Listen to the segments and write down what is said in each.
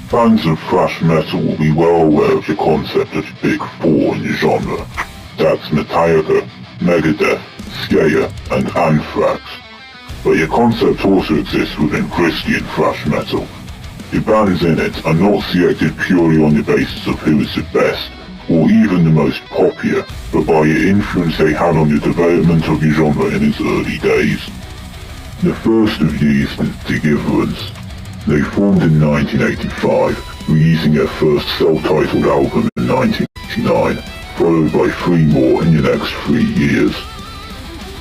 Fans of thrash metal will be well aware of the concept of the big four in the genre. That's Metallica, Megadeth, Slayer, and Anthrax. But the concept also exists within Christian thrash metal. The bands in it are not selected purely on the basis of who is the best, or even the most popular, but by the influence they had on the development of the genre in its early days. The first of these is Deliverance. They formed in 1985, releasing their first self-titled album in 1989, followed by 3 more in the next 3 years.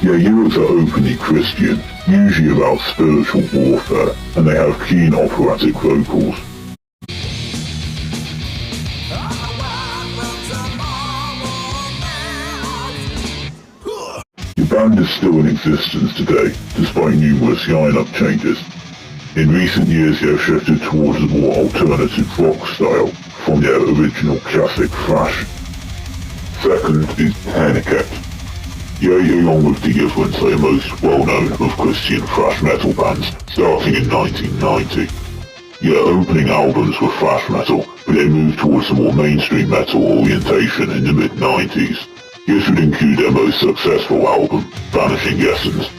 Their lyrics are openly Christian, usually about spiritual warfare, and they have keen operatic vocals. The band is still in existence today, despite numerous lineup changes. In recent years they have shifted towards a more alternative rock style from their original classic thrash. Second is Tourniquet. They, along with Deliverance, are the most well-known of Christian thrash metal bands, starting in 1990. Their opening albums were thrash metal, but they moved towards a more mainstream metal orientation in the mid-90s. This would include their most successful album, Vanishing Essence.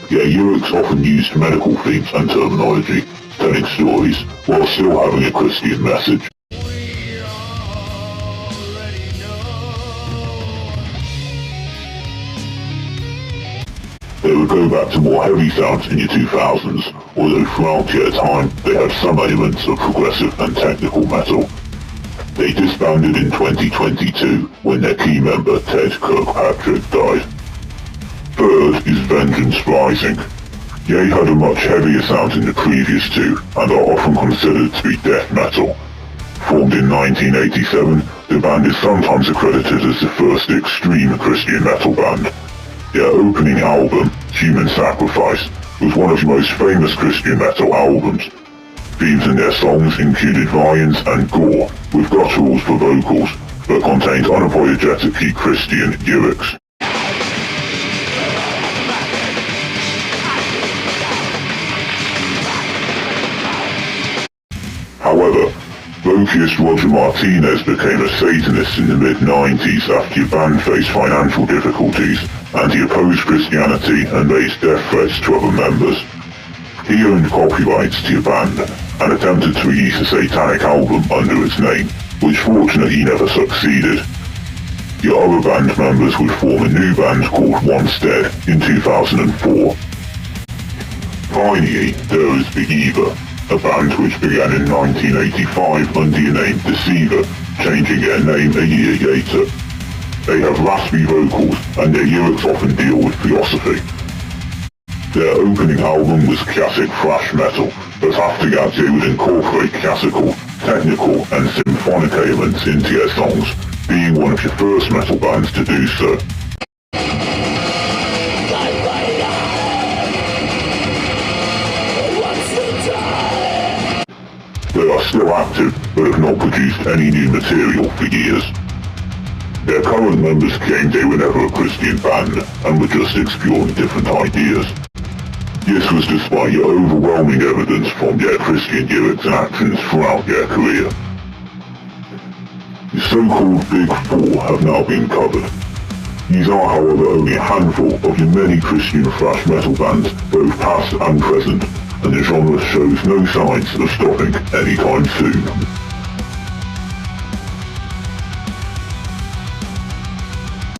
Their lyrics often used medical themes and terminology, telling stories, while still having a Christian message. They would go back to more heavy sounds in the 2000s, although throughout their time they had some elements of progressive and technical metal. They disbanded in 2022 when their key member Ted Kirkpatrick died. Third is Vengeance Rising. They had a much heavier sound than the previous two and are often considered to be death metal. Formed in 1987, the band is sometimes accredited as the first extreme Christian metal band. Their opening album, Human Sacrifice, was one of the most famous Christian metal albums. Themes in their songs included violence and gore, with gutturals for vocals, but contained unapologetically Christian lyrics. However, vocalist Roger Martinez became a Satanist in the mid-90s after the band faced financial difficulties, and he opposed Christianity and made death threats to other members. He owned copyrights to the band, and attempted to release a satanic album under its name, which fortunately never succeeded. The other band members would form a new band called Once Dead in 2004. Finally, there is Believer, a band which began in 1985 under the name Deceiver, changing their name a year later. They have raspy vocals, and their lyrics often deal with philosophy. Their opening album was classic thrash metal, but after that they would incorporate classical, technical, and symphonic elements into their songs, being one of the first metal bands to do so. They are still active, but have not produced any new material for years. Their current members claimed they were never a Christian band, and were just exploring different ideas. This was despite the overwhelming evidence from their Christian lyrics and actions throughout their career. The so-called Big Four have now been covered. These are, however, only a handful of the many Christian thrash metal bands, both past and present, and the genre shows no signs of stopping anytime soon.